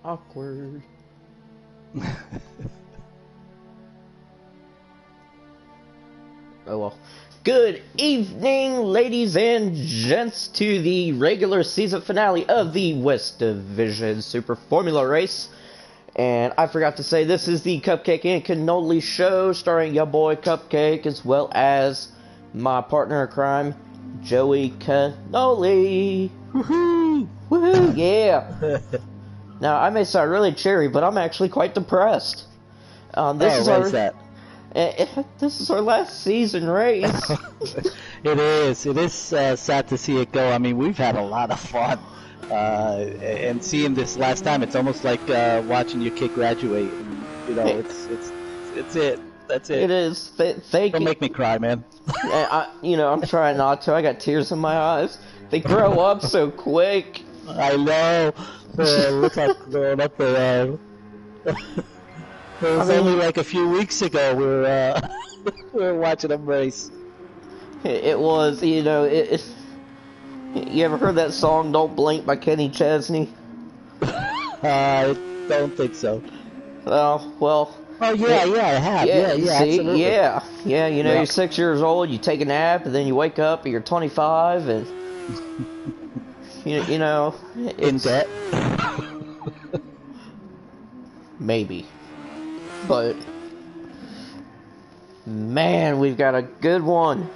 Awkward. Oh well. Good evening, ladies and gents, to the regular season finale of the West Division Super Formula Race. And I forgot to say, this is the Cupcake and Cannoli show, starring your boy Cupcake, as well as my partner in crime, Joey Cannoli. Woohoo! Woohoo! Yeah! Now, I may sound really cheery, but I'm actually quite depressed. This is our last season race. It is. It is sad to see it go. I mean, we've had a lot of fun. And seeing this last time, it's almost like watching your kid graduate. And, you know, it's it. That's it. It is. Thank you. Don't make me cry, man. I'm trying not to. I got tears in my eyes. They grow up so quick. I know. Look how grown up they are. It was only like a few weeks ago we were watching them race. It was, you ever heard that song "Don't Blink" by Kenny Chesney? I don't think so. Oh well. Oh yeah, I have. Yeah, see, absolutely. Yeah. You're 6 years old. You take a nap, and then you wake up, and you're 25, and in debt. Maybe. But man, we've got a good one.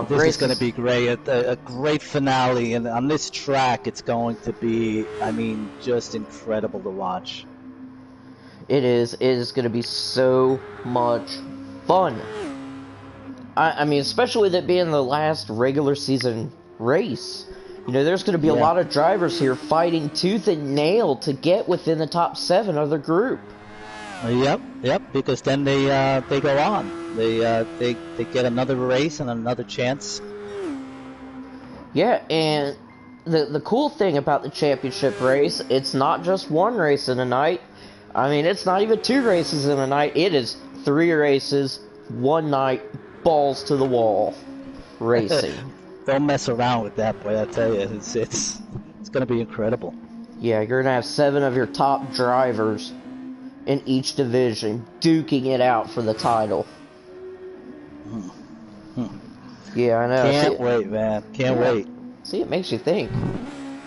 This is going to be great. A great finale, and on this track, it's going to be, I mean, just incredible to watch. It is. It is going to be so much fun. I mean, especially with it being the last regular season race. There's going to be a lot of drivers here fighting tooth and nail to get within the top 7 of their group. Yep. Because then they go on. They get another race and another chance. Yeah, and the cool thing about the championship race, it's not just one race in a night. I mean, it's not even 2 races in a night. It is 3 races, 1 night, balls to the wall racing. Don't mess around with that, boy. I tell you, it's going to be incredible. Yeah, you're going to have 7 of your top drivers in each division duking it out for the title. Yeah, I know. Can't wait, man. Can't wait. See, it makes you think.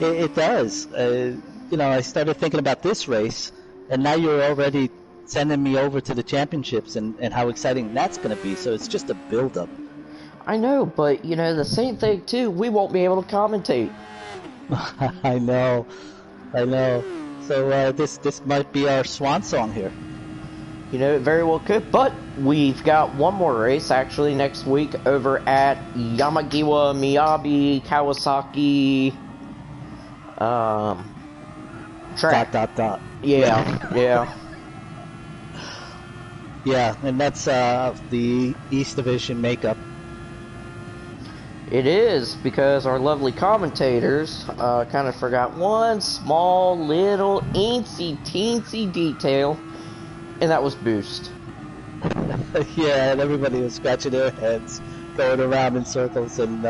It does. I started thinking about this race, and now you're already sending me over to the championships and how exciting that's going to be. So it's just a build-up. I know, but, the same thing, too. We won't be able to commentate. I know. So this might be our swan song here. It very well could, but we've got one more race, actually, next week over at Yamagiwa Miyabi Kawasaki track. Yeah. Yeah, and that's the East Division makeup. It is, because our lovely commentators kind of forgot one small little teensy detail, and that was boost. Yeah, and everybody was scratching their heads, going around in circles, and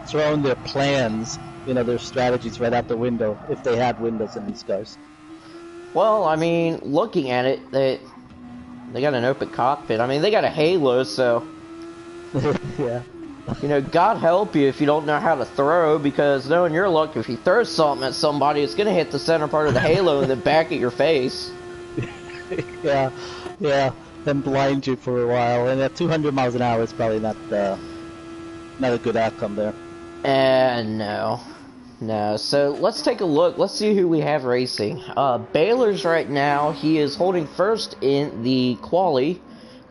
throwing their plans, their strategies right out the window, if they had windows in these cars. Well, I mean, looking at it, they got an open cockpit. I mean, they got a halo, so... Yeah. God help you if you don't know how to throw, because knowing your luck, if you throw something at somebody, it's going to hit the center part of the halo and then back at your face. Yeah, and blind you for a while. And at 200 miles an hour, it's probably not a good outcome there. No. So let's take a look. Let's see who we have racing. Baylor's right now. He is holding first in the quali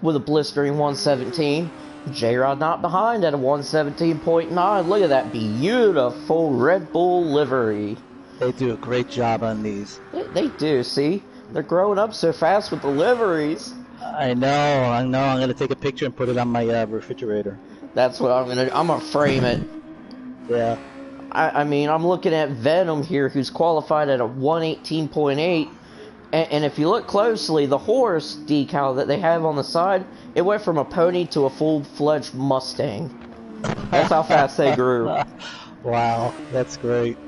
with a blistering 117. J-Rod not behind at a 117.9. Look at that beautiful Red Bull livery. They do a great job on these. They do, see? They're growing up so fast with the liveries. I know. I'm going to take a picture and put it on my refrigerator. That's what I'm going to do. I'm going to frame it. Yeah. I mean, I'm looking at Venom here, who's qualified at a 118.8. And if you look closely, the horse decal that they have on the side, it went from a pony to a full-fledged Mustang. That's how fast they grew. Wow, that's great.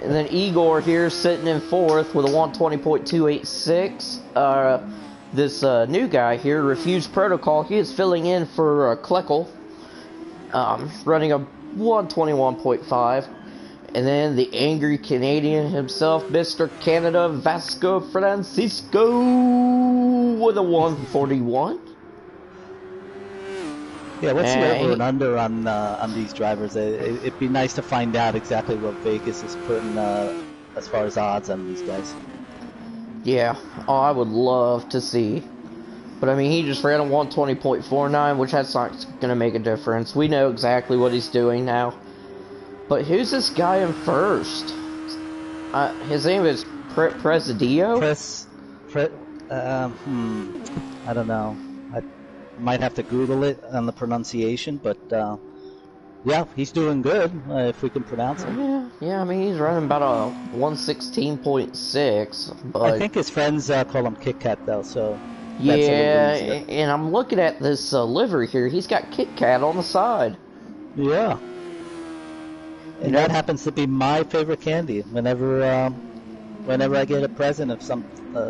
And then Igor here sitting in fourth with a 120.286. This new guy here, Refused Protocol, he is filling in for Kleckel, running a 121.5. And then the angry Canadian himself, Mr. Canada, Vasco Francisco, with a 141. Yeah, what's the over and under on these drivers? It'd be nice to find out exactly what Vegas is putting as far as odds on these guys. Yeah, oh, I would love to see. But I mean, he just ran a 120.49, which that's not going to make a difference. We know exactly what he's doing now. But who's this guy in first? His name is Presidio? I don't know. I might have to Google it on the pronunciation, but yeah, he's doing good, if we can pronounce it. Yeah, I mean, he's running about a 116.6, but... I think his friends call him Kit Kat, though, so... Yeah, and I'm looking at this livery here. He's got Kit Kat on the side. Yeah. And that happens to be my favorite candy. Whenever I get a present of some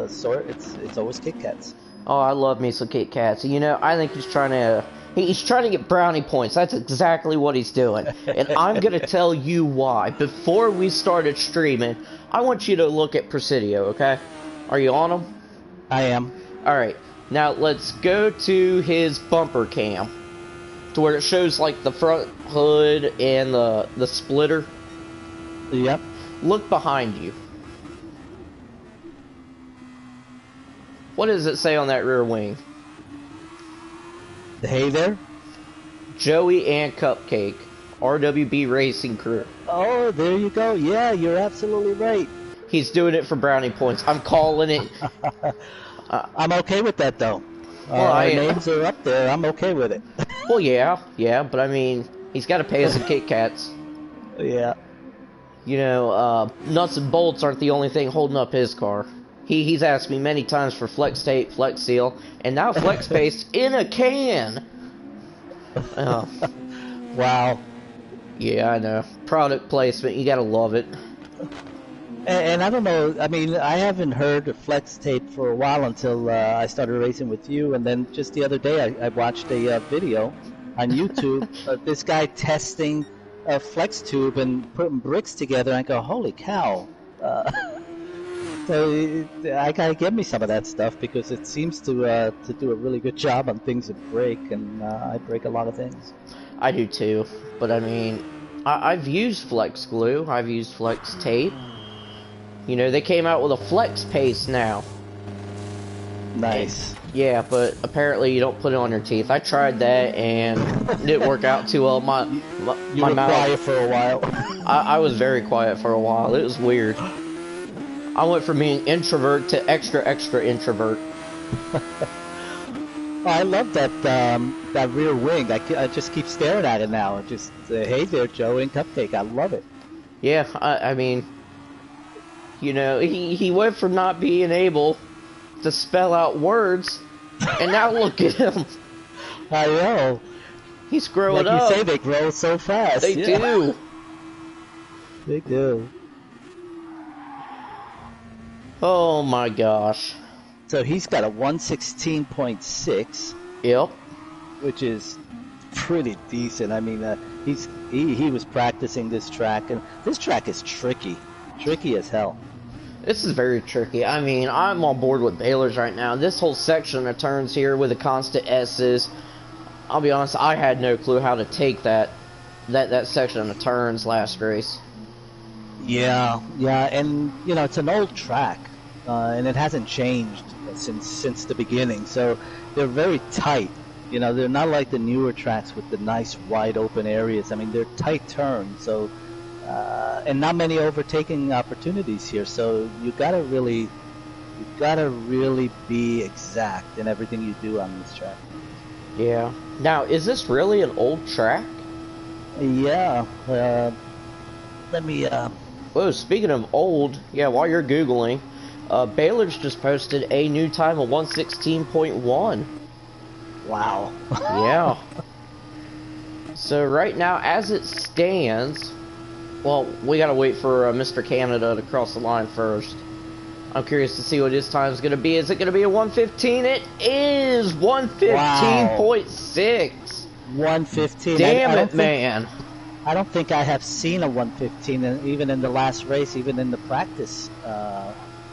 sort, it's always Kit Kats. Oh, I love me some Kit Kats. You know, I think he's trying to get brownie points. That's exactly what he's doing. And I'm going to tell you why. Before we started streaming, I want you to look at Presidio, okay? Are you on him? I am. Alright, now let's go to his bumper cam. To where it shows like the front hood and the splitter. Yep. Look behind you. What does it say on that rear wing? Hey there. Joey and Cupcake, RWB Racing Crew. Oh, there you go. Yeah, you're absolutely right. He's doing it for brownie points. I'm calling it. I'm okay with that, though. Well, our names are up there. I'm okay with it. Well, yeah, but I mean, he's got to pay us some Kit Kats. Yeah. You know, nuts and bolts aren't the only thing holding up his car. He's asked me many times for flex tape, flex seal, and now flex paste in a can. Wow. Yeah, I know. Product placement, you gotta love it. And I don't know, I mean, I haven't heard of flex tape for a while until I started racing with you, and then just the other day I watched a video on YouTube of this guy testing a flex tube and putting bricks together, and I go, holy cow. So I gotta get me some of that stuff, because it seems to do a really good job on things that break, and I break a lot of things. I do too, but I mean, I've used flex glue, I've used flex tape. You know, they came out with a flex paste now. Nice. Yeah, but apparently you don't put it on your teeth. I tried that and it didn't work out too well. You were quiet for a while. I was very quiet for a while. It was weird. I went from being introvert to extra introvert. I love that rear wing. I just keep staring at it now. Just hey there, Joe and Cupcake. I love it. Yeah, I mean, you know, he went from not being able to spell out words, and now look at him. I know. He's growing up. Like you say, they grow so fast. They do. They do. Oh my gosh. So he's got a 116.6. Yep. Which is pretty decent. I mean, he was practicing this track, and this track is tricky as hell. This is very tricky. I mean, I'm on board with Baylor's right now. This whole section of turns here with the constant S's, I'll be honest, I had no clue how to take that section of turns last race. Yeah, and you know, it's an old track, and it hasn't changed since the beginning. So they're very tight. You know, they're not like the newer tracks with the nice wide open areas. I mean, they're tight turns, so and not many overtaking opportunities here. So you gotta really be exact in everything you do on this track. Yeah. Now, is this really an old track? Yeah. Let me. Whoa, speaking of old, yeah, while you're Googling, Baylor's just posted a new time of 116.1. Wow. Yeah. So right now, as it stands, Well, we gotta wait for Mr. Canada to cross the line first. I'm curious to see what his time is gonna be. Is it gonna be a 1:15? It is 1:15.6. 1:15. Damn it, man. I don't think I have seen a 1:15, even in the last race, even in the practice.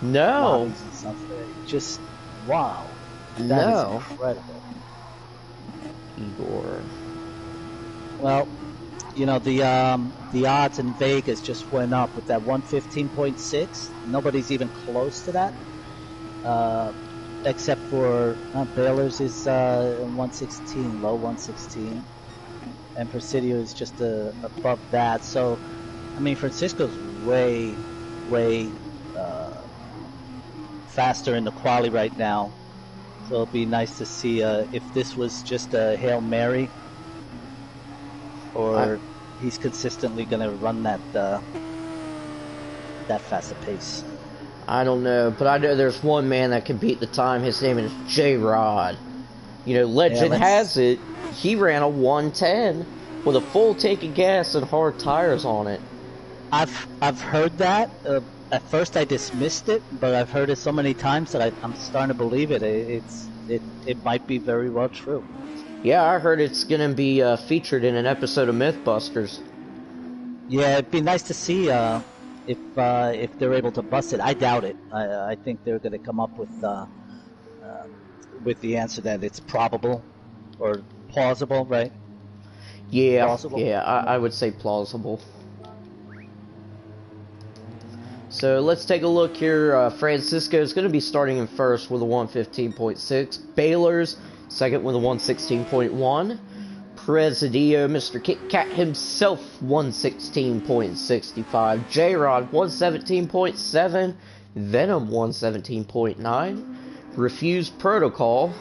No. And stuff. Just wow. That No. is incredible. Igor. Well, you know, the odds in Vegas just went up with that 115.6. Nobody's even close to that, except for Baylor's is 116, low 116, and Presidio is just above that. So, I mean, Francisco's way faster in the quali right now. So it'll be nice to see if this was just a Hail Mary, or he's consistently going to run that fast a pace. I don't know, but I know there's one man that can beat the time. His name is J-Rod. You know, legend has it, he ran a 1:10 with a full tank of gas and hard tires on it. I've heard that. At first I dismissed it, but I've heard it so many times that I'm starting to believe it. It might be very well true. Yeah, I heard it's gonna be featured in an episode of Mythbusters. Yeah, it'd be nice to see if they're able to bust it. I doubt it. I think they're going to come up with the answer that it's probable or plausible, right? Yeah, plausible? Yeah, I would say plausible. So let's take a look here. Francisco is going to be starting in first with a 115.6. Baylor's second with a 116.1. Presidio, Mr. Kit Kat himself, 116.65. J-Rod, 117.7. Venom, 117.9. Refuse Protocol,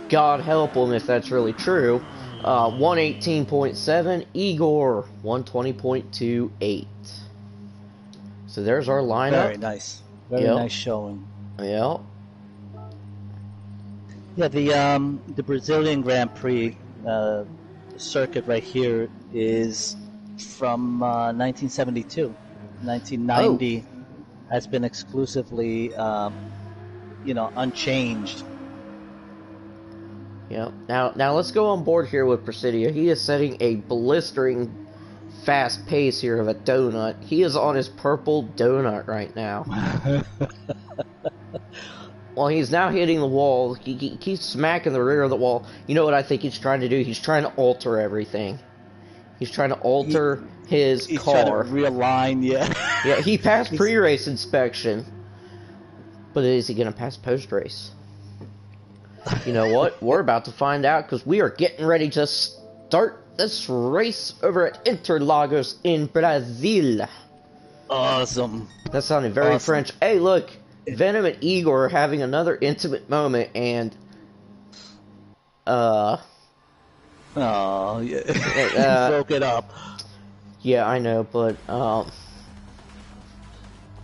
God help him if that's really true, 118.7. Igor, 120.28. So there's our lineup. Very nice. Very nice showing. Yeah. Yeah, the Brazilian Grand Prix circuit right here is from 1972. 1990 has been exclusively, unchanged. Yeah. Now let's go on board here with Presidio. He is setting a blistering fast pace here of a donut. He is on his purple donut right now. Well, he's now hitting the wall. He keeps smacking the rear of the wall. You know what I think he's trying to do? He's trying to alter everything. He's trying to alter his car. He's trying to realign, yeah. Yeah, he passed pre-race inspection. But is he going to pass post-race? You know what? We're about to find out because we are getting ready to start this race over at Interlagos in Brazil. Awesome. That sounded very French. Hey, look. Venom and Igor are having another intimate moment, and oh, yeah. Broke it up. Yeah, I know, but I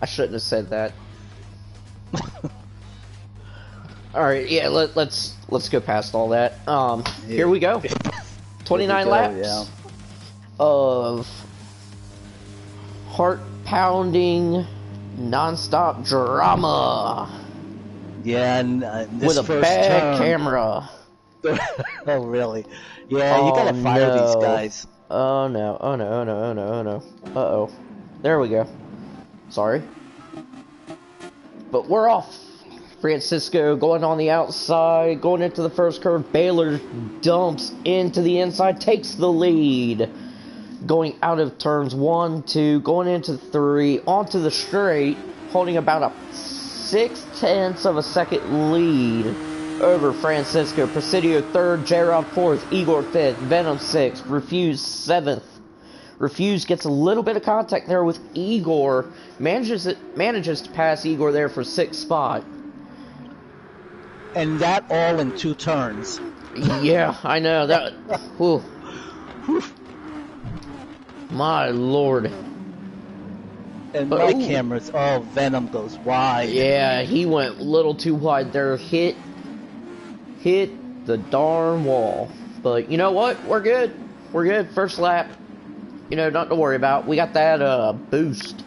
shouldn't have said that. All right, yeah, let's go past all that. Here we go. 29 laps of heart-pounding, non-stop drama. Yeah, and this with a bad camera. Oh, really? Yeah, you gotta fire these guys. Oh no! Oh no! Oh no! Oh no! Oh no! Uh-oh. There we go. Sorry. But we're off. Francisco going on the outside, going into the first curve. Baylor dumps into the inside, takes the lead. Going out of turns 1, 2, going into 3, onto the straight, holding about a 0.6 of a second lead over Francisco. Presidio 3rd, J-Rod 4th, Igor 5th, Venom 6th, Refuse 7th. Refuse gets a little bit of contact there with Igor, manages to pass Igor there for 6th spot. And that all in 2 turns. Yeah, I know that. Whew. My lord. And my cameras, Venom goes wide. Yeah, he went a little too wide there. Hit the darn wall. But you know what? We're good. We're good. First lap. you know, nothing to worry about. We got that boost.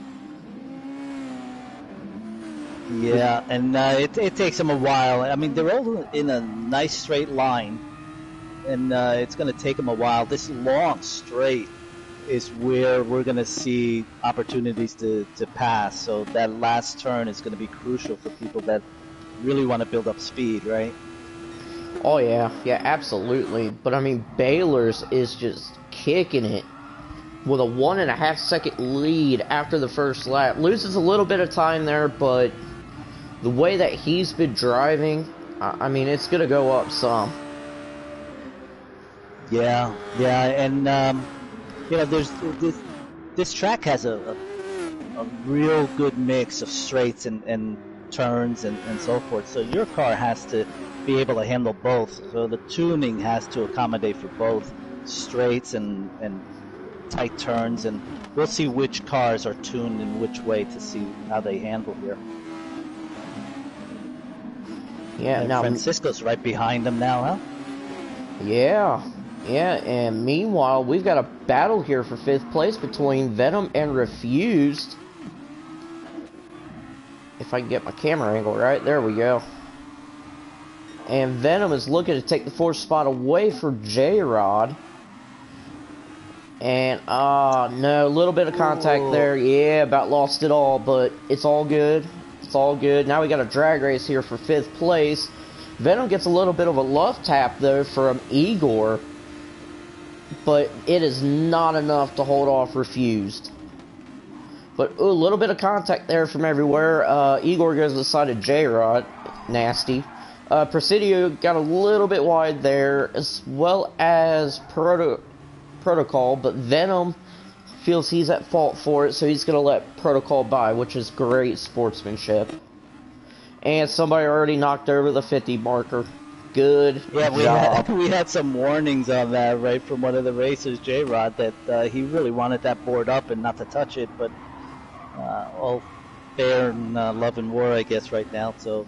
Yeah, and it takes them a while. I mean, they're all in a nice straight line, and it's going to take them a while. This long straight is where we're going to see opportunities to pass. So that last turn is going to be crucial for people that really want to build up speed, right? Oh yeah, yeah, absolutely. But I mean, Baylor's is just kicking it with a 1.5 second lead after the first lap. Loses a little bit of time there, but the way that he's been driving, I mean, it's gonna go up some. Yeah, and you know, there's this track has a real good mix of straights and turns and so forth. So your car has to be able to handle both. So the tuning has to accommodate for both straights and tight turns, and we'll see which cars are tuned in which way to see how they handle here. Yeah, and now Francisco's right behind them now, huh? Yeah, and meanwhile, we've got a battle here for 5th place between Venom and Refused. If I can get my camera angle right, there we go. And Venom is looking to take the 4th spot away from J-Rod. And, no, a little bit of contact there. Yeah, about lost it all, but it's all good. It's all good. Now we got a drag race here for 5th place. Venom gets a little bit of a love tap, though, from Igor. But it is not enough to hold off Refused. But a little bit of contact there from everywhere. Igor goes to the side of J-Rod. Nasty. Presidio got a little bit wide there, as well as Protocol. But Venom feels he's at fault for it, so he's going to let Protocol by, which is great sportsmanship. And somebody already knocked over the 50 marker. Good job. We had some warnings on that, right, from one of the racers, J-Rod, that he really wanted that board up and not to touch it, but all fair and love and war, I guess, right now. So,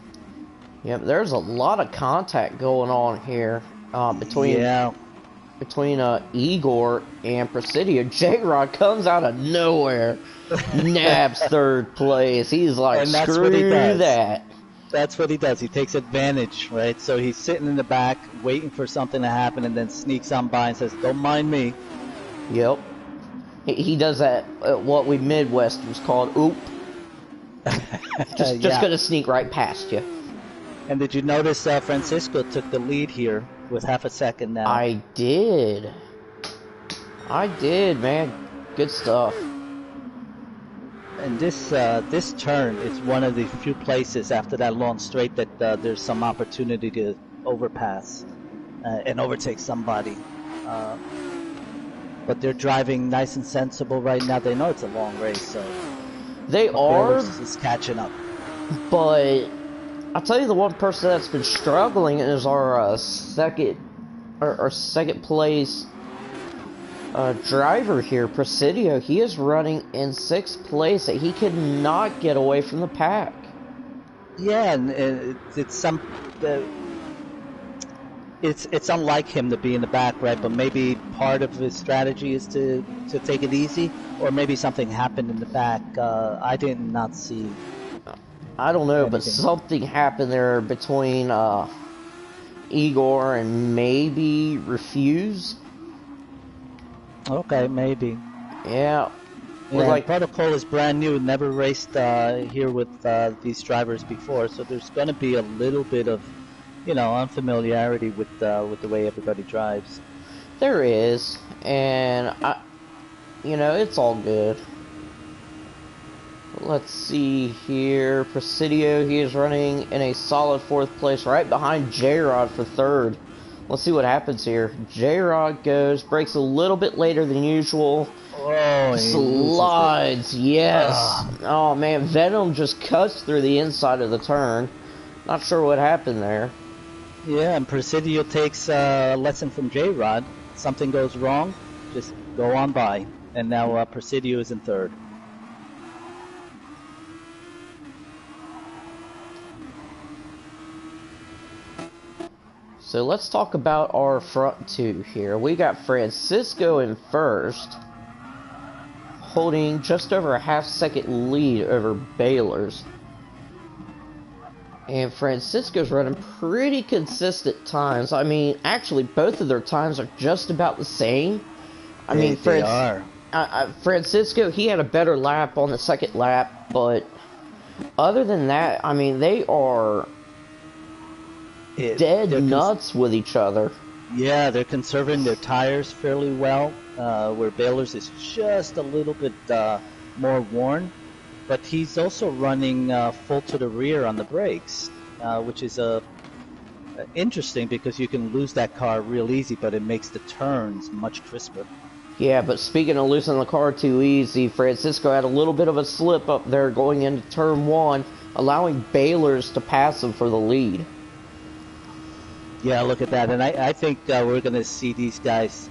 yep, there's a lot of contact going on here between Igor and Presidio. J-Rod comes out of nowhere, nabs 3rd place. He's like, screw that. That's what he does. He takes advantage, right? So he's sitting in the back, waiting for something to happen, and then sneaks on by and says, "Don't mind me." Yep. He does that, what we Midwesterners call oop. just gonna sneak right past you. And did you notice Francisco took the lead here with half a second now? I did, man. Good stuff. And this turn is one of the few places after that long straight that there's some opportunity to overpass and overtake somebody. But they're driving nice and sensible right now. They know it's a long race, so they are is catching up. But I'll tell you, the one person that's been struggling is our second place driver here, Presidio. He is running in 6th place. He cannot get away from the pack. Yeah, and it's unlike him to be in the back, right? But maybe part of his strategy is to take it easy, or maybe something happened in the back. I did not see. I don't know, anything. but something happened there between Igor and maybe Refuse. Okay, maybe. Yeah. Like Protocol is brand new, never raced here with these drivers before, so there's going to be a little bit of, unfamiliarity with the way everybody drives. There is, and it's all good. Let's see here. Presidio, he is running in a solid 4th place, right behind J-Rod for 3rd. Let's see what happens here. J-Rod breaks a little bit later than usual. Oh, slides, yes. Oh man, Venom just cuts through the inside of the turn. Not sure what happened there. Yeah, and Presidio takes a lesson from J-Rod. Something goes wrong, just go on by. And now Presidio is in 3rd. So let's talk about our front 2 here. We got Francisco in 1st. holding just over a half-second lead over Baylor's. And Francisco's running pretty consistent times. I mean, actually, both of their times are just about the same. I mean, they are. Francisco, he had a better lap on the second lap, but other than that, I mean, they are dead nuts with each other. Yeah, they're conserving their tires fairly well, where Baylor's is just a little bit more worn. But he's also running full to the rear on the brakes, which is interesting because you can lose that car real easy, but it makes the turns much crisper. Yeah, but speaking of losing the car too easy, Francisco had a little bit of a slip up there going into turn 1, allowing Baylor's to pass him for the lead. Yeah, look at that. And I think we're going to see these guys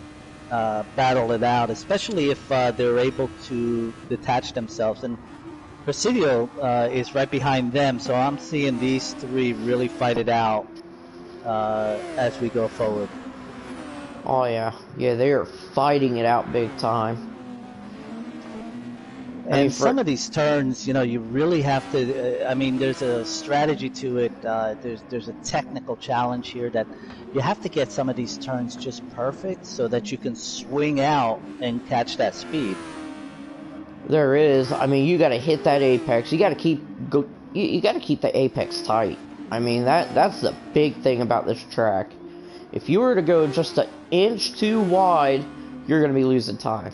battle it out, especially if they're able to detach themselves. And Presidio is right behind them, so I'm seeing these three really fight it out as we go forward. Oh yeah, they are fighting it out big time. And some of these turns, you know, you really have to. I mean, there's a strategy to it. There's a technical challenge here that you have to get some of these turns just perfect so that you can swing out and catch that speed. There is. I mean, you got to hit that apex. You got to keep You got to keep the apex tight. I mean, that's the big thing about this track. If you were to go just an inch too wide, you're going to be losing time.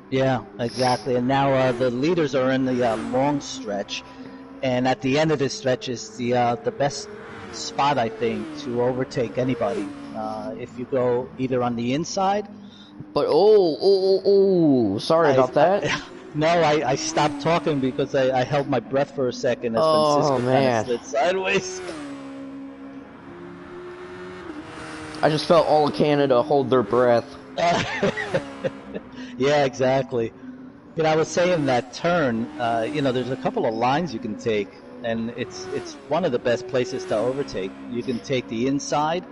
Yeah, exactly. And now the leaders are in the long stretch, and at the end of this stretch is the best spot, I think, to overtake anybody. If you go either on the inside. But sorry about that. No, I stopped talking because I held my breath for a second as Francisco kind of slid sideways. I just felt all of Canada hold their breath. Yeah, exactly. You know, I was saying that turn, you know, there's a couple of lines you can take, and it's one of the best places to overtake. You can take the inside,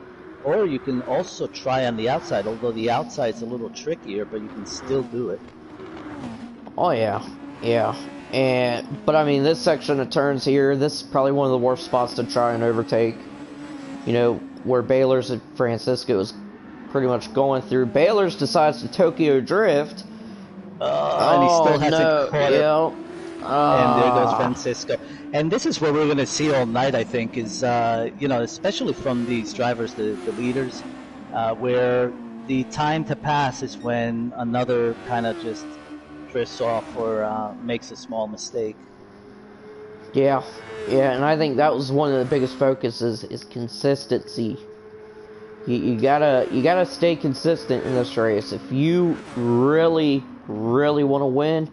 or you can also try on the outside, although the outside's a little trickier, but you can still do it. Oh, yeah. But I mean, this section of turns here, this is probably one of the worst spots to try and overtake. You know, where Baylor's and Francisco is pretty much going through. Baylor's decides to Tokyo drift. And he still hasn't caught it. And there goes Francisco. And this is what we're going to see all night, I think, is, you know, especially from these drivers, the leaders, where the time to pass is when another kind of just drifts off or makes a small mistake. Yeah, and I think that was one of the biggest focuses is consistency. You gotta stay consistent in this race. If you really want to win,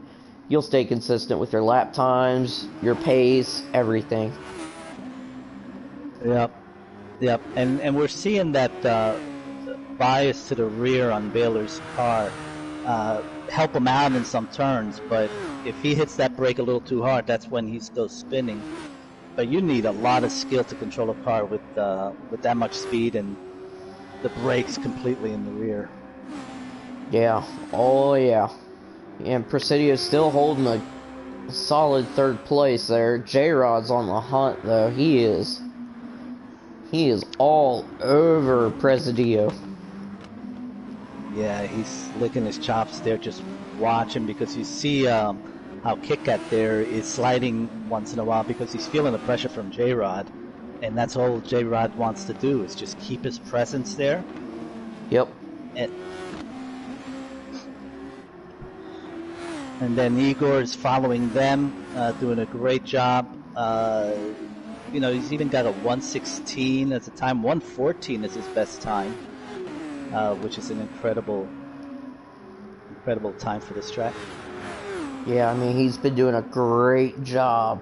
you'll stay consistent with your lap times, your pace, everything. Yep. And we're seeing that bias to the rear on Baylor's car help him out in some turns, but if he hits that brake a little too hard, that's when he goes spinning. But you need a lot of skill to control a car with that much speed and the brakes completely in the rear. Yeah. Oh yeah. And Presidio's still holding a solid third place there. J-Rod's on the hunt though. He is all over Presidio. Yeah, he's licking his chops there, just watching, because you see how KitKat there is sliding once in a while because he's feeling the pressure from J-Rod, and that's all J-Rod wants to do is just keep his presence there. Yep. And then Igor is following them, doing a great job. You know, he's even got a 1:16 as a time. 1:14 is his best time. Which is an incredible time for this track. Yeah, I mean, he's been doing a great job.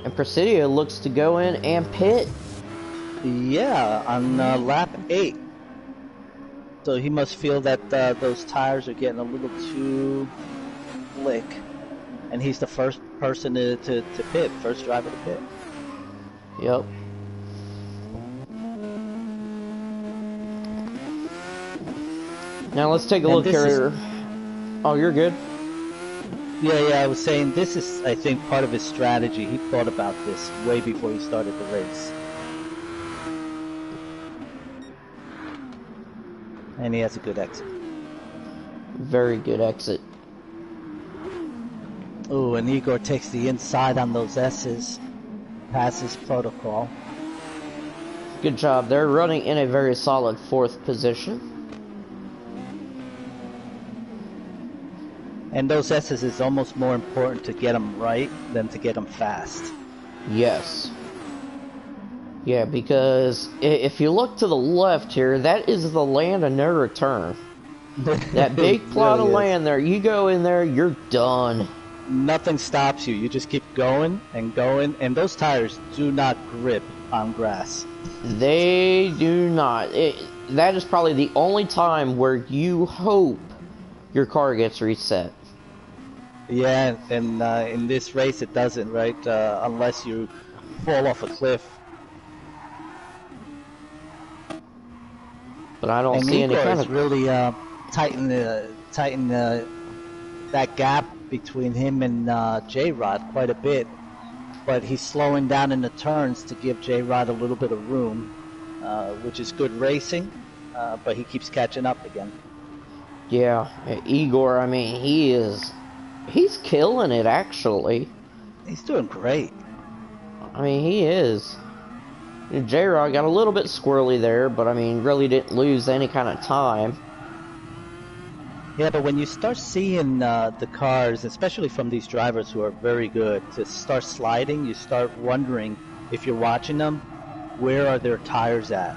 And Presidio looks to go in and pit. Yeah, on lap 8. So he must feel that those tires are getting a little too slick. And he's the first person to pit, first driver to pit. Yep. Now let's take a look here. Oh, you're good. Yeah, I was saying this is, I think, part of his strategy. He thought about this way before he started the race. And he has a good exit. Very good exit. Oh, and Igor takes the inside on those S's. Passes protocol. Good job. They're running in a very solid 4th position. And those S's is almost more important to get them right than to get them fast. Yes. Yeah, because if you look to the left here, that is the land of no return. That big plot of land there, you go in there, you're done. Nothing stops you. You just keep going, and those tires do not grip on grass. They do not. That is probably the only time where you hope your car gets reset. Yeah, and in this race it doesn't, right? Unless you fall off a cliff. But I don't see any kind of really tighten that gap between him and J-Rod quite a bit. But he's slowing down in the turns to give J-Rod a little bit of room, which is good racing, but he keeps catching up again. Yeah, Igor, I mean, he's killing it, actually. He's doing great. I mean, he is. J-Rod got a little bit squirrely there, but I mean, really didn't lose any kind of time. Yeah, but when you start seeing the cars, especially from these drivers who are very good, to start sliding, you start wondering, if you're watching them, where are their tires at,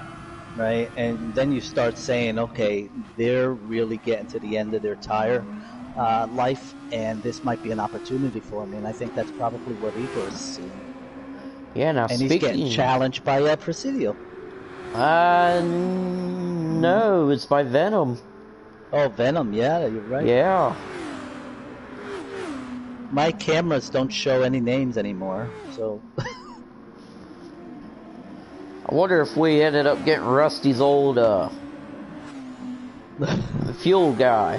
right? And then you start saying, okay, they're really getting to the end of their tire life, and this might be an opportunity for me. And I think that's probably what Igor is seeing. Yeah, now and he's getting challenged by Presidio. No, it's by Venom. Oh, Venom, yeah, you're right. Yeah. My cameras don't show any names anymore, so... I wonder if we ended up getting Rusty's old, fuel guy.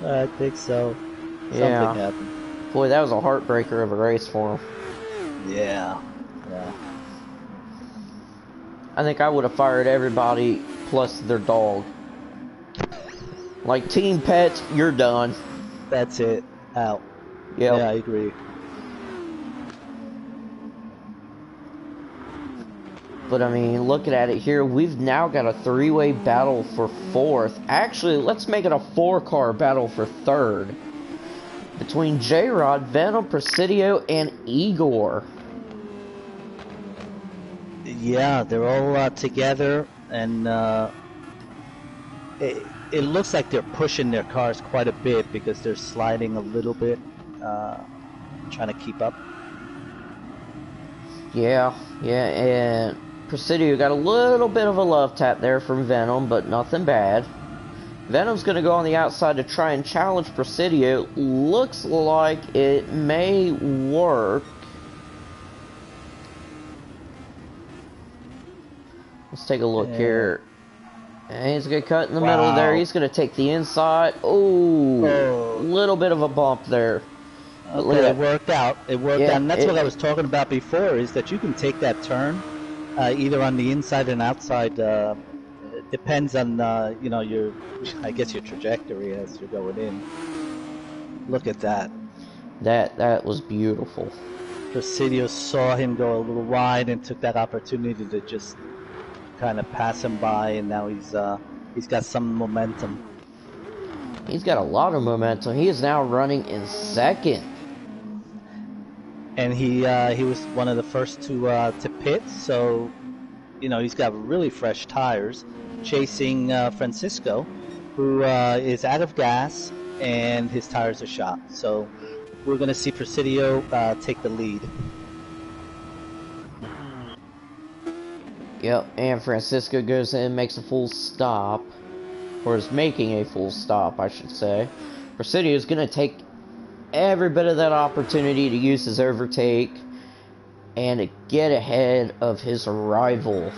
I think so. Yeah. Something happened. Boy, that was a heartbreaker of a race for him. Yeah. I think I would have fired everybody plus their dog. Like, team pets, you're done. That's it. Out. Yep. Yeah, I agree. But I mean, looking at it here, we've now got a 3-way battle for 4th. Actually, let's make it a 4-car battle for 3rd. Between J-Rod, Venom, Presidio, and Igor. Yeah, they're all together, and it looks like they're pushing their cars quite a bit because they're sliding a little bit, trying to keep up. Yeah, and Presidio got a little bit of a love tap there from Venom, but nothing bad. Venom's going to go on the outside to try and challenge Presidio. Looks like it may work. Let's take a look here. And he's going to cut in the middle there. He's going to take the inside. Oh, little bit of a bump there. Okay, it worked out. It worked out. And that's what I was talking about before, is that you can take that turn either on the inside and outside. It depends on, you know, your trajectory as you're going in. Look at that. That was beautiful. Presidio saw him go a little wide and took that opportunity to just kind of pass him by, and now he's got some momentum. He's got a lot of momentum. He is now running in 2nd. And he was one of the first to pit, so you know he's got really fresh tires, chasing Francisco, who is out of gas and his tires are shot. So we're going to see Presidio take the lead. Yep, and Francisco goes in and makes a full stop. Or is making a full stop, I should say. Presidio is going to take every bit of that opportunity to use his overtake and to get ahead of his rival.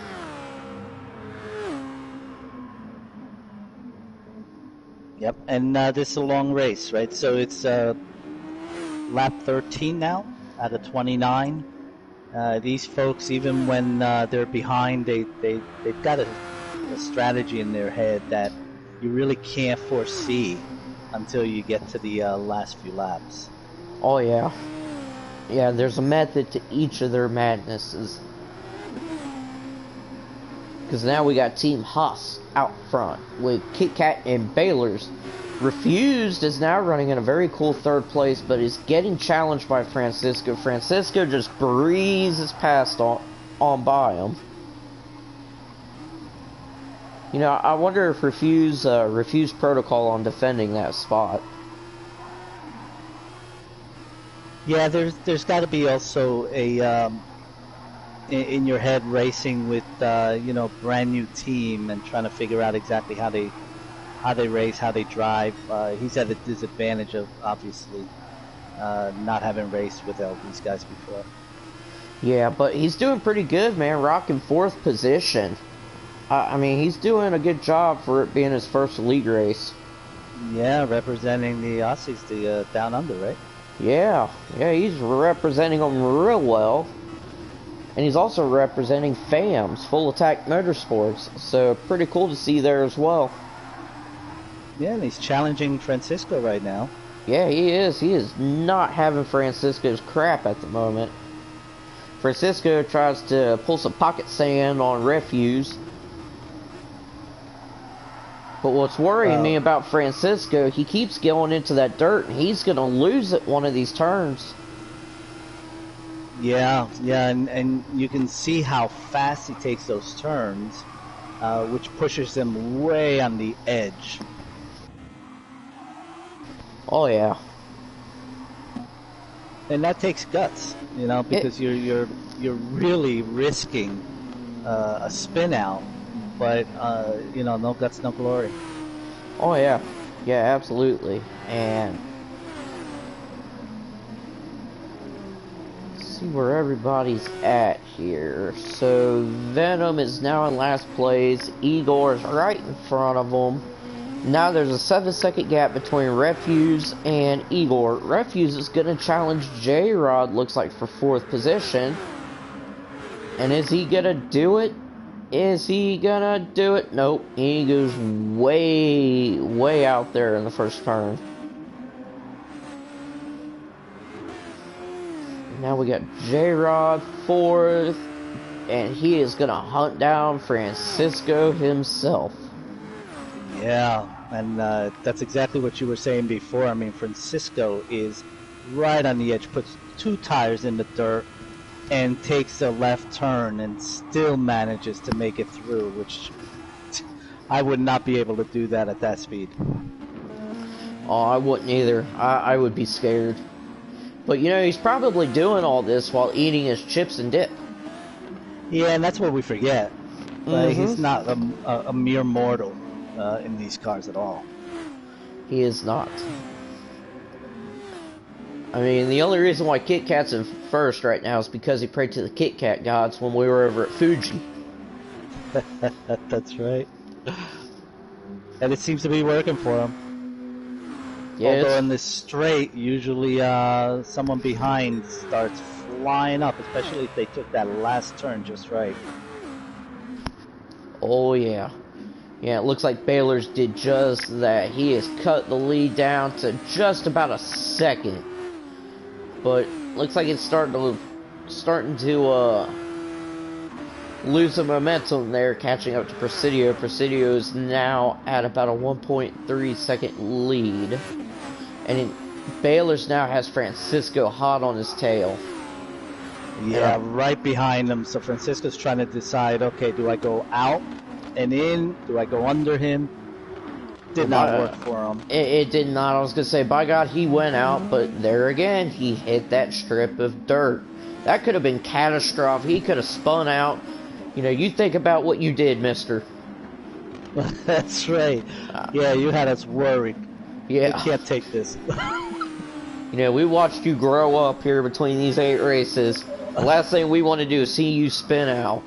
Yep, and this is a long race, right? So it's lap 13 now out of 29. These folks, even when they're behind, they've got a strategy in their head that you really can't foresee until you get to the last few laps. Oh yeah. Yeah, there's a method to each of their madnesses. Because now we got Team Haas out front with Kit Kat and Baylor's. Refused is now running in a very cool third place, but is getting challenged by Francisco. Francisco just breezes past on by him. You know, I wonder if refuse protocol on defending that spot. Yeah, there's got to be also a in your head racing with brand new team and trying to figure out exactly how they race, how they drive. He's at a disadvantage of obviously not having raced with these guys before. Yeah, but he's doing pretty good, man. Rocking 4th position. I mean, he's doing a good job for it being his first league race. Yeah, representing the Aussies, the Down Under, right? Yeah, he's representing them real well. And he's also representing FAMS, Full Attack Motorsports. So pretty cool to see there as well. Yeah, and he's challenging Francisco right now. Yeah, he is. He is not having Francisco's crap at the moment. Francisco tries to pull some pocket sand on Refuse. But what's worrying me about Francisco, he keeps going into that dirt, and he's going to lose at one of these turns. Yeah, and you can see how fast he takes those turns, which pushes him way on the edge. Oh yeah. And that takes guts, because you're really risking a spin out, but no guts, no glory. Oh yeah, absolutely. And let's see where everybody's at here. So Venom is now in last place. Igor is right in front of him. Now there's a 7-second gap between Refuse and Igor. Refuse is going to challenge J-Rod, looks like, for 4th position. And is he going to do it? Nope. He goes way out there in the first turn. Now we got J-Rod 4th. And he is going to hunt down Francisco himself. Yeah, and that's exactly what you were saying before. I mean, Francisco is right on the edge, puts 2 tires in the dirt, and takes a left turn and still manages to make it through, which I would not be able to do that at that speed. Oh, I wouldn't either. I would be scared. But, he's probably doing all this while eating his chips and dip. Yeah, and that's what we forget. He's not a mere mortal in these cars at all. He is not. I mean, the only reason why Kit Kat's in first right now is because he prayed to the Kit Kat gods when we were over at Fuji. That's right. And it seems to be working for him. Yeah, although in this straight, usually someone behind starts flying up, especially if they took that last turn just right. Oh, yeah. Yeah, it looks like Baylor's did just that. He has cut the lead down to just about a second. But looks like it's starting to lose some momentum there, catching up to Presidio. Presidio is now at about a 1.3 second lead. And Baylor's now has Francisco hot on his tail. Yeah, right behind him. So Francisco's trying to decide, okay, do I go out and in? Do I go under him? Did not work for him. It did not. I was going to say, by God, he went out, but there again, he hit that strip of dirt. That could have been catastrophic. He could have spun out. You think about what you did, mister. That's right. Yeah, you had us worried. Yeah. We can't take this. We watched you grow up here between these 8 races. The last thing we want to do is see you spin out.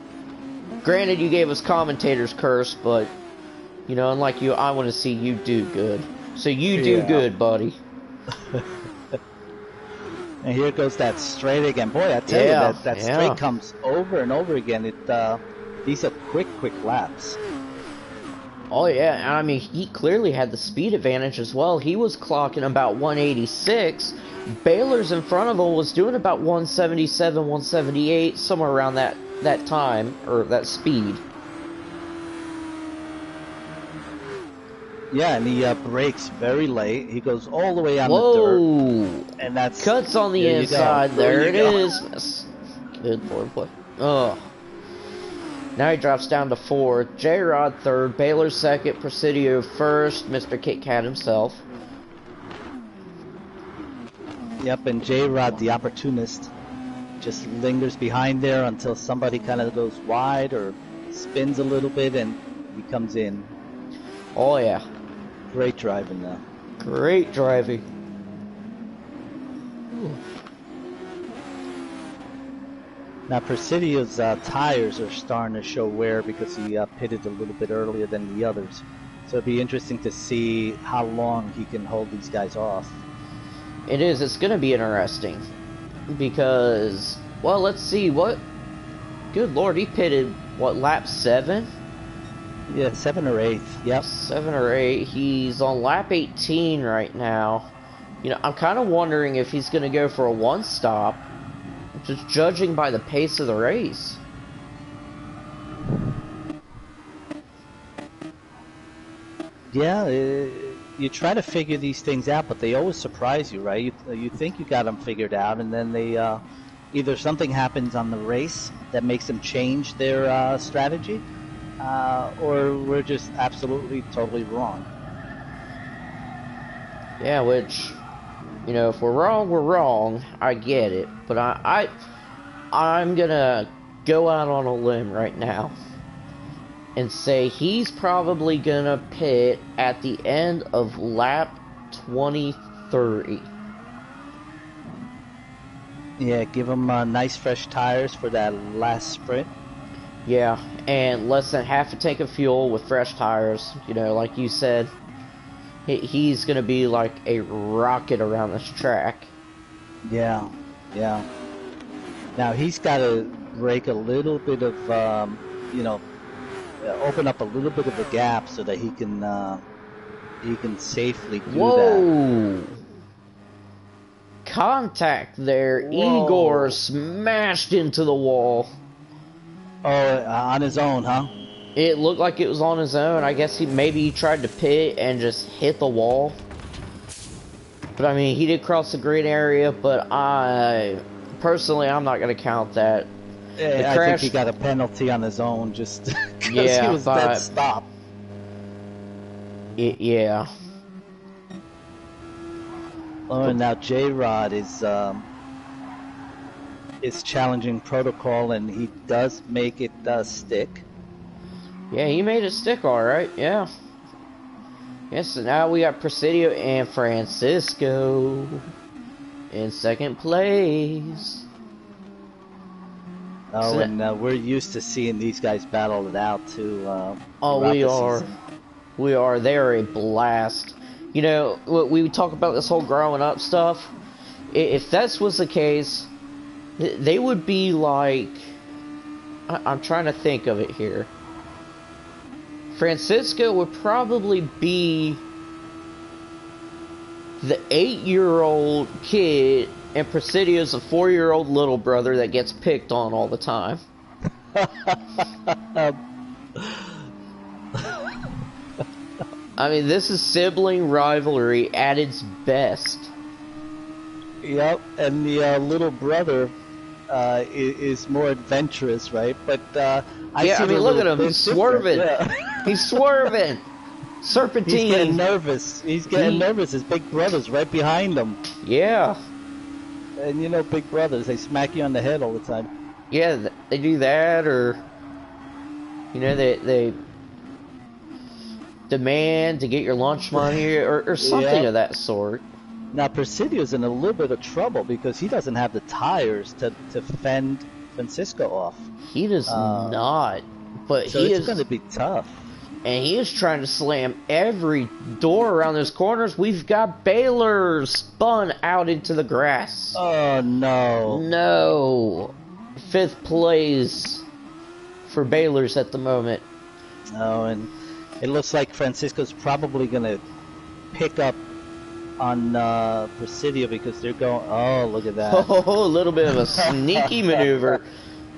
Granted, you gave us commentator's curse, but, unlike you, I want to see you do good. So you do good, buddy. And here goes that straight again. Boy, I tell you, that straight comes over and over again. These are quick laps. Oh yeah, I mean, he clearly had the speed advantage as well. He was clocking about 186. Baylor's in front of him was doing about 177, 178, somewhere around that time, or that speed. Yeah, and he brakes very late. He goes all the way on the dirt. And that's... Cuts on the inside. There it is. Good Lord, boy. Oh. Now he drops down to 4th. J-Rod 3rd. Baylor 2nd. Presidio 1st. Mr. Kit Kat himself. Yep, and J-Rod, the opportunist, just lingers behind there until somebody kind of goes wide or spins a little bit, and he comes in. Oh, yeah. Great driving now. Great driving. Ooh. Now, Presidio's tires are starting to show wear because he pitted a little bit earlier than the others. So it'll be interesting to see how long he can hold these guys off. It is. It's going to be interesting. Because, well, let's see. Good Lord, he pitted, what, lap 7? Yeah, 7 or 8. Yep. 7 or 8. He's on lap 18 right now. You know, I'm kind of wondering if he's going to go for a one-stop, just judging by the pace of the race. Yeah, you try to figure these things out, but they always surprise you, right? You think you got them figured out, and then they either something happens on the race that makes them change their strategy, or we're just absolutely, totally wrong. Yeah, which, you know, if we're wrong, we're wrong. I get it. But I'm gonna go out on a limb right now and say he's probably gonna pit at the end of lap 23. Yeah, give him nice fresh tires for that last sprint. Yeah, and less than half a tank of fuel with fresh tires. You know, like you said, he's going to be like a rocket around this track. Yeah, yeah. Now he's got to break a little bit of, you know, open up a little bit of a gap so that he can safely do that. Contact there. Whoa. Igor smashed into the wall. Oh, on his own, huh? It looked like it was on his own. I guess maybe he tried to pit and just hit the wall. But I mean, he did cross the green area, but personally, I'm not going to count that. Yeah, I think he got a penalty on his own just because he was dead stop. Yeah. Oh, and now J-Rod is challenging protocol, and he does make it stick. Yeah, he made it stick all right. Yeah. Yes, so now we got Presidio and Francisco in second place. Oh, so and we're used to seeing these guys battle it out too. We are. We are. They are a blast. You know, we talk about this whole growing up stuff. If that was the case, they would be like... I'm trying to think of it here. Francisco would probably be the 8-year-old kid, and Presidio's a 4-year-old little brother that gets picked on all the time. I mean, this is sibling rivalry at its best. Yep, and the little brother is more adventurous, right? But I mean, look at him. He's swerving. Yeah. He's swerving. Serpentine. He's getting nervous. He's getting nervous. His big brother's right behind him. Yeah. And you know, big brothers, they smack you on the head all the time. Yeah, they do that, or you know, they demand to get your lunch money or something of that sort. Now Presidio's in a little bit of trouble because he doesn't have the tires to fend Francisco off. He does not, but so it's going to be tough. And he is trying to slam every door around those corners. We've got Baylor spun out into the grass. Oh, no. No. 5th place for Baylor's at the moment. No, and it looks like Francisco's probably going to pick up on Presidio because they're going... Oh, look at that. Oh, a little bit of a sneaky maneuver.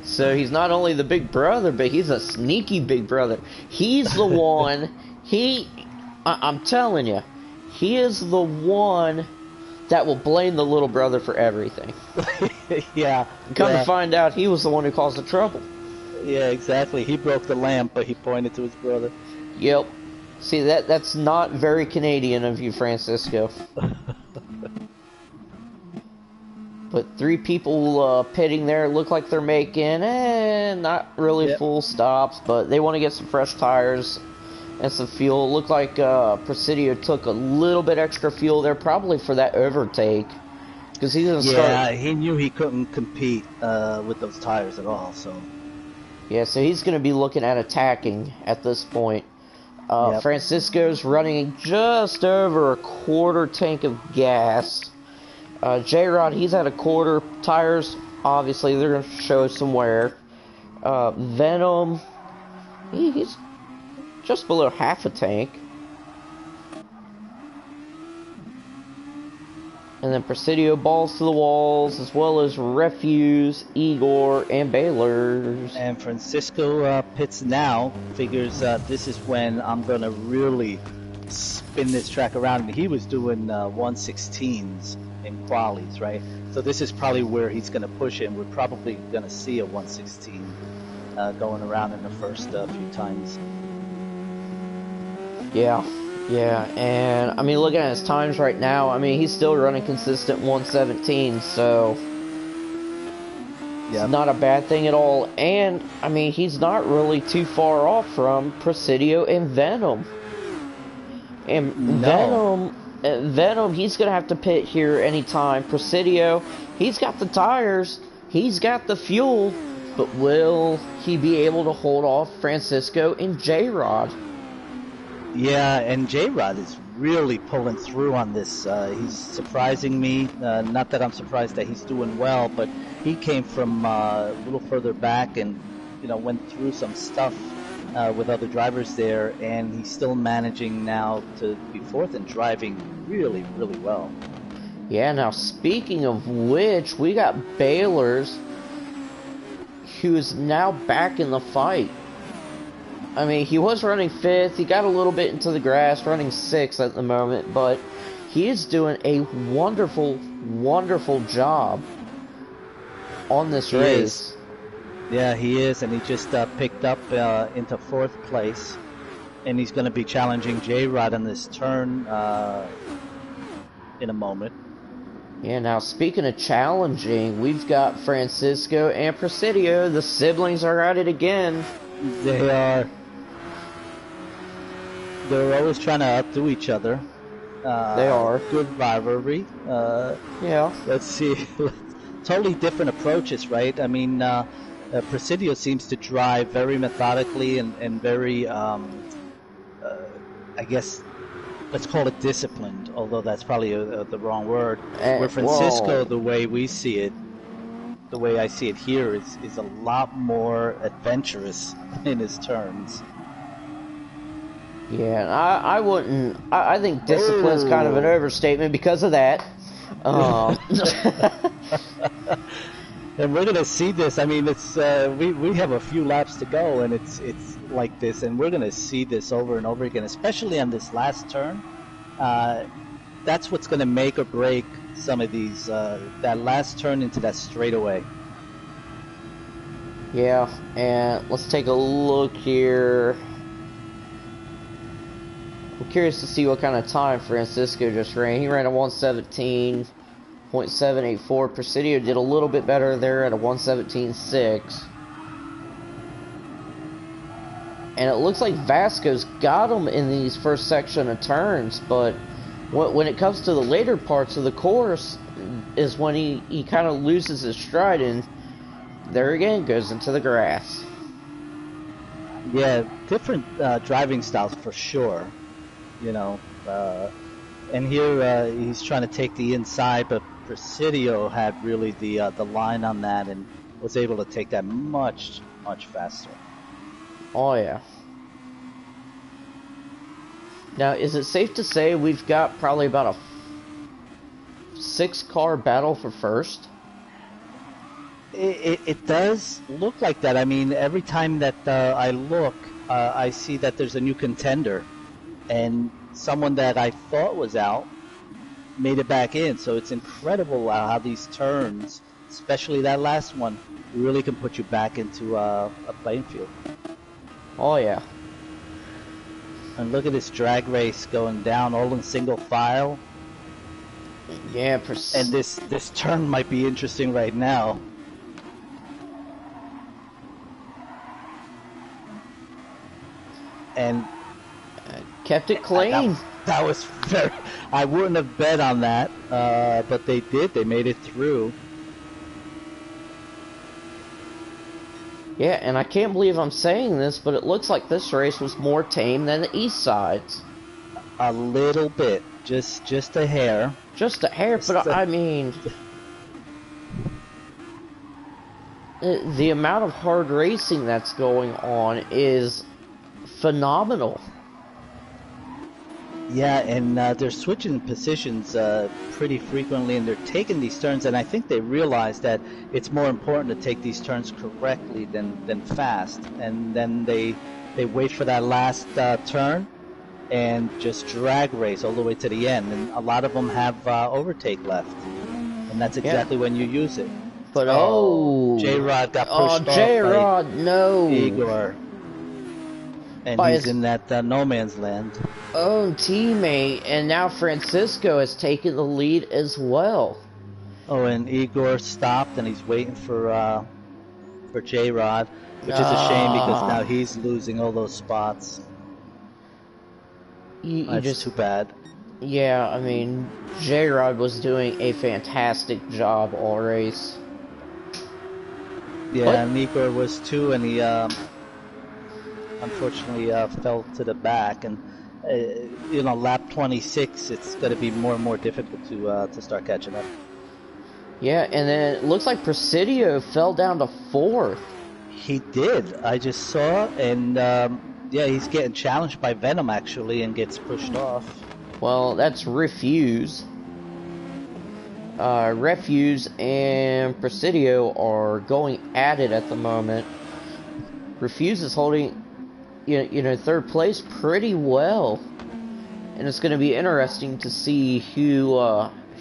So he's not only the big brother, but he's a sneaky big brother. He's the one, I'm telling you, he is the one that will blame the little brother for everything. Yeah. Come to find out, he was the one who caused the trouble. Yeah, exactly. He broke the lamp, but he pointed to his brother. Yep. See, that's not very Canadian of you, Francisco. But 3 people pitting there look like they're making, not really full stops, but they want to get some fresh tires and some fuel. It looked like Presidio took a little bit extra fuel there, probably for that overtake. Because he's going to start... Yeah, he knew he couldn't compete with those tires at all, so... Yeah, so he's going to be looking at attacking at this point. Francisco's running just over a quarter tank of gas. J-Rod, he's at a quarter. Tires, obviously, they're going to show some wear. Venom, he's just below half a tank. And then Presidio balls to the walls, as well as Refuse, Igor, and Baylor's. And Francisco pits now, figures this is when I'm going to really spin this track around. And he was doing 116s in qualies, right? So this is probably where he's going to push it, and we're probably going to see a 116 going around in the first few times. Yeah, and I mean, looking at his times right now, I mean, he's still running consistent 117, so it's not a bad thing at all. And I mean, he's not really too far off from Presidio and Venom. And Venom, he's going to have to pit here anytime. Presidio, he's got the tires, he's got the fuel, but will he be able to hold off Francisco and J-Rod? Yeah, and J-Rod is really pulling through on this. He's surprising me. Not that I'm surprised that he's doing well, but he came from a little further back and, went through some stuff with other drivers there, and he's still managing now to be 4th and driving really, really well. Yeah, now speaking of which, we got Baylor's, who is now back in the fight. I mean, he was running 5th, he got a little bit into the grass, running 6th at the moment, but he is doing a wonderful, wonderful job on this race. Yeah, he is, and he just picked up into 4th place, and he's going to be challenging J-Rod on this turn in a moment. Yeah, now speaking of challenging, we've got Francisco and Presidio. The siblings are at it again. They are. They're always trying to outdo each other. They are. Good rivalry. Yeah. Let's see. Totally different approaches, right? I mean, Presidio seems to drive very methodically and very, I guess, let's call it disciplined, although that's probably the wrong word. Where Francisco, the way we see it, the way I see it here, is a lot more adventurous in his turns. Yeah, I wouldn't. I think discipline's kind of an overstatement because of that. And we're gonna see this. I mean, it's we have a few laps to go, and it's like this, and we're gonna see this over and over again, especially on this last turn. That's what's gonna make or break some of these. That last turn into that straightaway. Yeah, and let's take a look here. I'm curious to see what kind of time Francisco just ran. He ran a 117.784. Presidio did a little bit better there at a 117.6. And it looks like Vasco's got him in these first section of turns, but when it comes to the later parts of the course is when he kind of loses his stride, and there again goes into the grass. Yeah, different driving styles for sure. You know, and here he's trying to take the inside, but Presidio had really the line on that and was able to take that much faster. Oh yeah. Now, is it safe to say we've got probably about a 6-car battle for first? It does look like that. I mean, every time that I look, I see that there's a new contender, and someone that I thought was out made it back in. So it's incredible how these turns, especially that last one, really can put you back into a playing field. Oh yeah. And look at this drag race going down all in single file. Yeah, and this turn might be interesting right now. And kept it clean. That was very... I wouldn't have bet on that, but they did. They made it through. Yeah, and I can't believe I'm saying this, but it looks like this race was more tame than the East Side's. A little bit. Just a hair. Just a hair, but I mean... The amount of hard racing that's going on is phenomenal. Yeah, and they're switching positions pretty frequently, and they're taking these turns, and I think they realize that it's more important to take these turns correctly than fast, and then they wait for that last turn and just drag race all the way to the end, and a lot of them have overtake left, and that's exactly when you use it. But J-Rod got pushed off J-Rod, no. Igor. And by he's in that no man's land. Own teammate, and now Francisco has taken the lead as well. Oh, and Igor stopped, and he's waiting for J-Rod, which is a shame because now he's losing all those spots. That's just too bad. Yeah, I mean, J-Rod was doing a fantastic job all race. Yeah, and Igor was too, and he unfortunately fell to the back, and lap 26, it's going to be more and more difficult to start catching up. Yeah, and then it looks like Presidio fell down to 4th. He did. I just saw, and yeah, he's getting challenged by Venom actually, and gets pushed off. Well, that's Refuse. Refuse and Presidio are going at it at the moment. Refuse is holding, third place pretty well, and it's going to be interesting to see who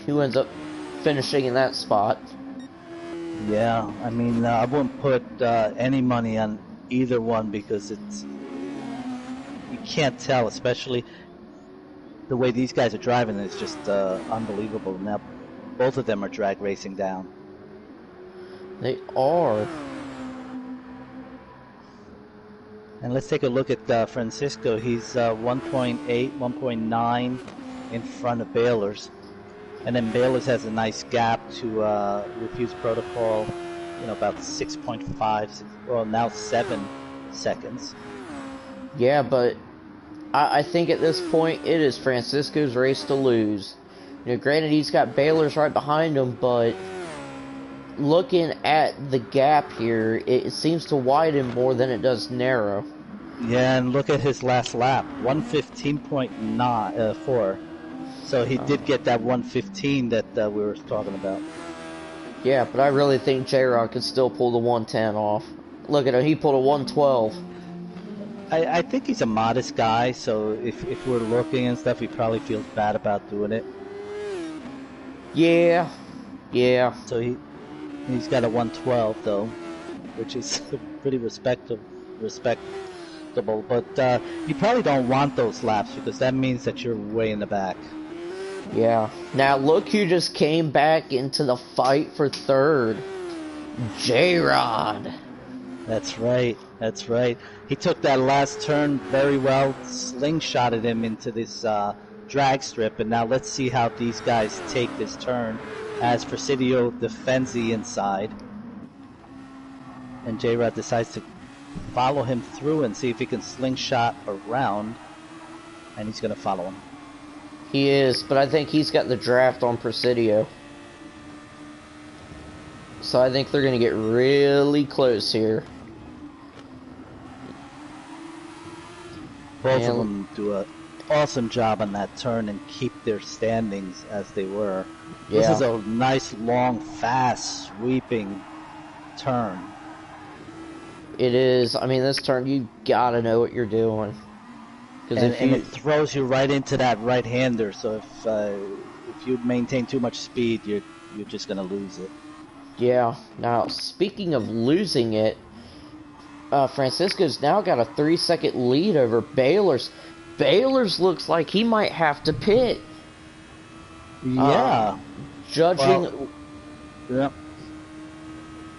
ends up finishing in that spot. Yeah, I mean, I wouldn't put any money on either one because you can't tell, especially the way these guys are driving. It's just unbelievable. Now, both of them are drag racing down. They are. And let's take a look at Francisco. He's 1.8, 1.9 in front of Baylor's. And then Baylor's has a nice gap to Refuse Protocol, about 6.5, well, now 7 seconds. Yeah, but I think at this point it is Francisco's race to lose. Granted, he's got Baylor's right behind him, but looking at the gap here, it seems to widen more than it does narrow. Yeah, and look at his last lap, 1:15.4. So he did get that 1:15 that we were talking about. Yeah, but I really think J-Rod could still pull the 1:10 off. Look at him, he pulled a 1:12. I think he's a modest guy, so if we're looking and stuff, he probably feels bad about doing it. Yeah. So he's got a 1:12 though, which is pretty respectable. But you probably don't want those laps because that means that you're way in the back. Yeah. Now look who just came back into the fight for third. J-Rod. That's right. He took that last turn very well, slingshotted him into this drag strip, and now let's see how these guys take this turn as Presidio defends the inside. And J-Rod decides to follow him through and see if he can slingshot around, and he's going to follow him. He is, but I think he's got the draft on Presidio. So I think they're going to get really close here. Both of them do an awesome job on that turn and keep their standings as they were. Yeah. This is a nice, long, fast, sweeping turn. It is. I mean, this turn, you got to know what you're doing. And it throws you right into that right-hander, so if you maintain too much speed, you're just going to lose it. Yeah. Now, speaking of losing it, Francisco's now got a 3-second lead over Baylor's. Baylor's looks like he might have to pit. Yeah. Judging... Well, yeah.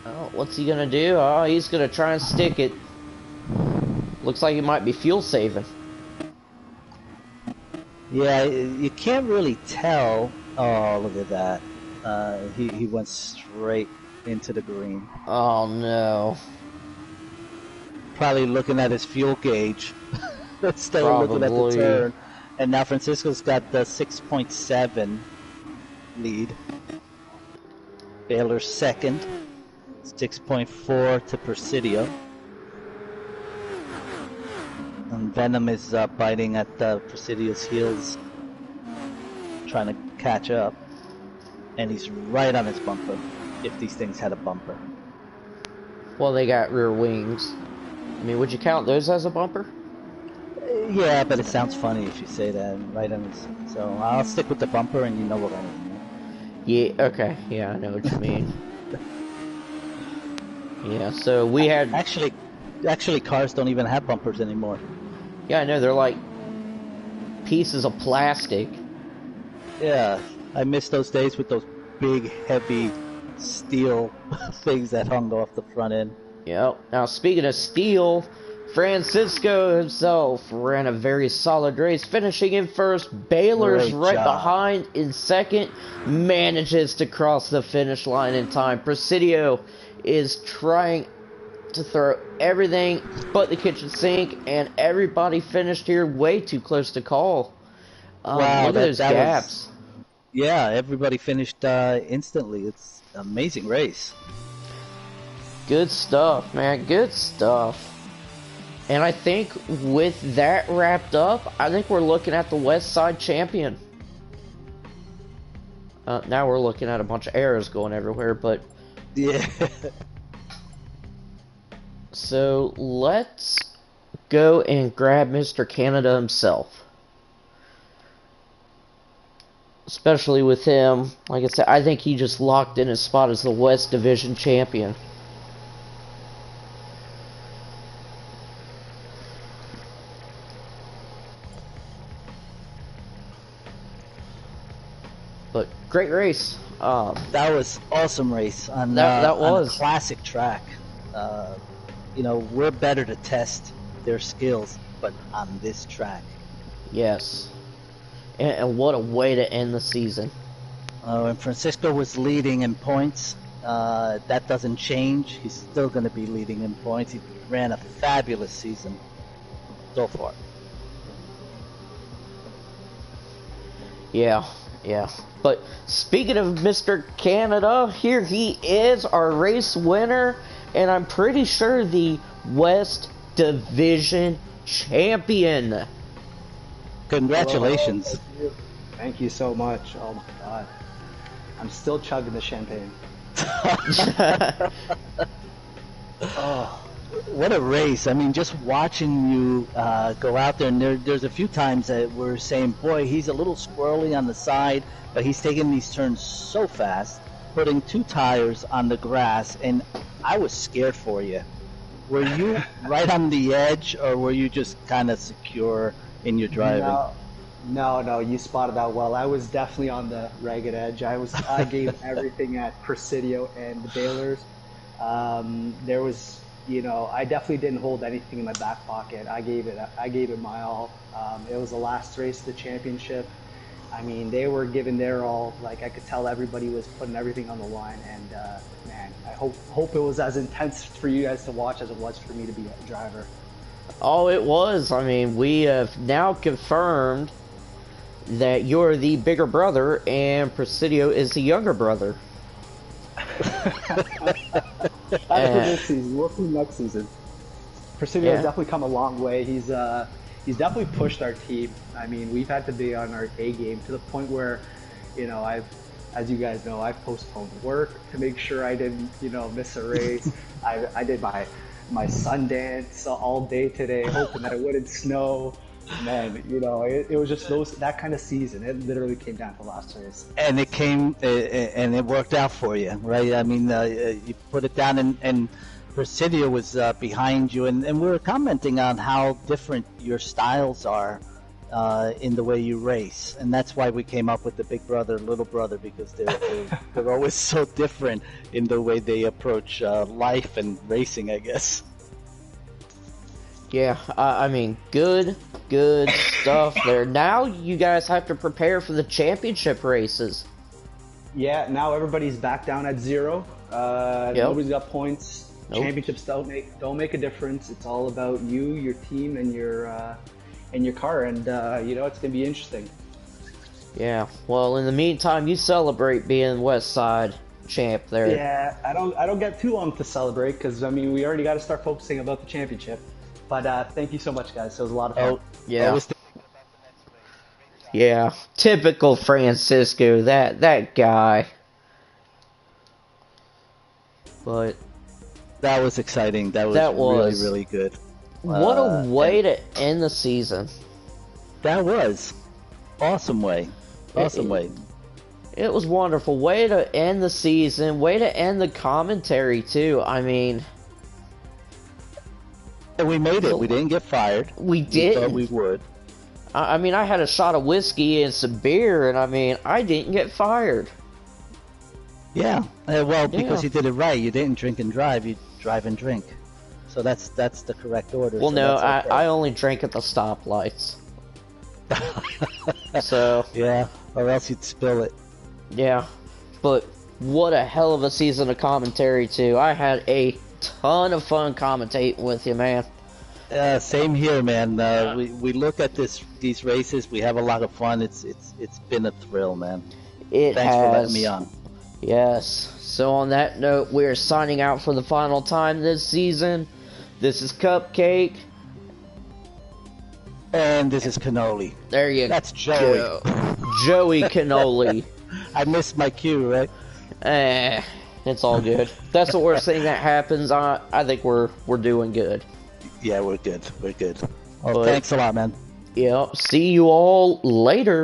Oh, what's he going to do? Oh, he's going to try and stick it. Looks like he might be fuel saving. Yeah, you can't really tell. Oh, look at that. He went straight into the green. Oh, no. Probably looking at his fuel gauge instead of looking at the turn. And now Francisco's got the 6.7 lead. Baylor's second. 6.4 to Presidio. And Venom is biting at Presidio's heels, trying to catch up. And he's right on his bumper, if these things had a bumper. Well, they got rear wings. I mean, would you count those as a bumper? Yeah, but it sounds funny if you say that, right on his... So I'll stick with the bumper, and you know what I mean. Yeah, okay. Yeah, I know what you mean. Yeah, so we had... Actually, cars don't even have bumpers anymore. Yeah, I know, they're like pieces of plastic. Yeah, I miss those days with those big, heavy steel things that hung off the front end. Yep. Now, speaking of steel, Francisco himself ran a very solid race, finishing in first. Baylor's right behind in second, manages to cross the finish line in time. Presidio is trying to throw everything but the kitchen sink, and everybody finished here way too close to call. Wow, look at those gaps. Yeah, everybody finished instantly. It's an amazing race. Good stuff, man. Good stuff. And I think with that wrapped up, I think we're looking at the West Side champion. Now we're looking at a bunch of arrows going everywhere, but... Yeah. So let's go and grab Mr. Canada himself. Especially with him, like I said, I think he just locked in his spot as the West Division champion. But great race. That was awesome race on that was on a classic track. You know, we're better to test their skills, but on this track. Yes. And what a way to end the season. And Francisco was leading in points. That doesn't change. He's still going to be leading in points. He ran a fabulous season so far. Yeah. But speaking of Mr. Canada, here he is, our race winner, and I'm pretty sure the West Division champion. Congratulations. Hello. Thank you so much. Oh my god. I'm still chugging the champagne. Oh, what a race. I mean, just watching you go out there, and there's a few times that we're saying, boy, he's a little squirrely on the side, but he's taking these turns so fast, putting 2 tires on the grass, and I was scared for you. Were you right on the edge, or were you just kind of secure in your driving? No, you spotted that well. I was definitely on the ragged edge. I gave everything at Presidio and the Baylor's. There was, I definitely didn't hold anything in my back pocket. I gave it my all. It was the last race of the championship, I mean, they were giving their all. Like I could tell everybody was putting everything on the line, and man, I hope it was as intense for you guys to watch as it was for me to be a driver. Oh, it was. I mean, we have now confirmed that you're the bigger brother and Presidio is the younger brother. That's for this season. We'll see next season. Presidio has definitely come a long way. He's definitely pushed our team. I mean, we've had to be on our A game to the point where, you know, as you guys know, I've postponed work to make sure I didn't, you know, miss a race. I did my Sundance all day today, hoping that it wouldn't snow. Man, you know, it was just that kind of season. It literally came down to the last race. And it came, and it worked out for you, right? I mean, you put it down, and Presidio was behind you, and we were commenting on how different your styles are in the way you race, and that's why we came up with the big brother, little brother, because they're always so different in the way they approach life and racing, I guess. Yeah, I mean, good stuff there. Now you guys have to prepare for the championship races. Yeah, now everybody's back down at 0. Nobody's got points. Nope. Championships don't make a difference. It's all about you, your team, and your car, and you know, it's gonna be interesting. Yeah. Well, in the meantime, you celebrate being West Side champ there. Yeah, I don't get too long to celebrate because I mean we already got to start focusing about the championship. But thank you so much, guys. It was a lot of fun. Yeah. Yeah. Typical Francisco, that guy. But that was exciting. That was really good. What a way to end the season. That was awesome way. Awesome way. It was wonderful. Way to end the season. Way to end the commentary too. I mean, and we made it. We didn't get fired. We did. We thought we would. I mean, I had a shot of whiskey and some beer, and I mean, I didn't get fired. Yeah. Well, because you did it right. You didn't drink and drive. You drive and drink. So that's the correct order. Well, so no, okay. I only drank at the stoplights. So yeah, or else you'd spill it. Yeah, but what a hell of a season of commentary too. I had a ton of fun commentating with you, man. Same here, man. We look at these races. We have a lot of fun. It's been a thrill, man. Thanks for letting me on. Yes. So on that note, we're signing out for the final time this season. This is Cupcake. And this is Cannoli. There you go. That's Joey. Joey Cannoli. I missed my cue, right? It's all good. That's the worst thing that happens. I think we're doing good. Yeah, we're good. We're good. Well, thanks a lot, man. Yep. See you all later.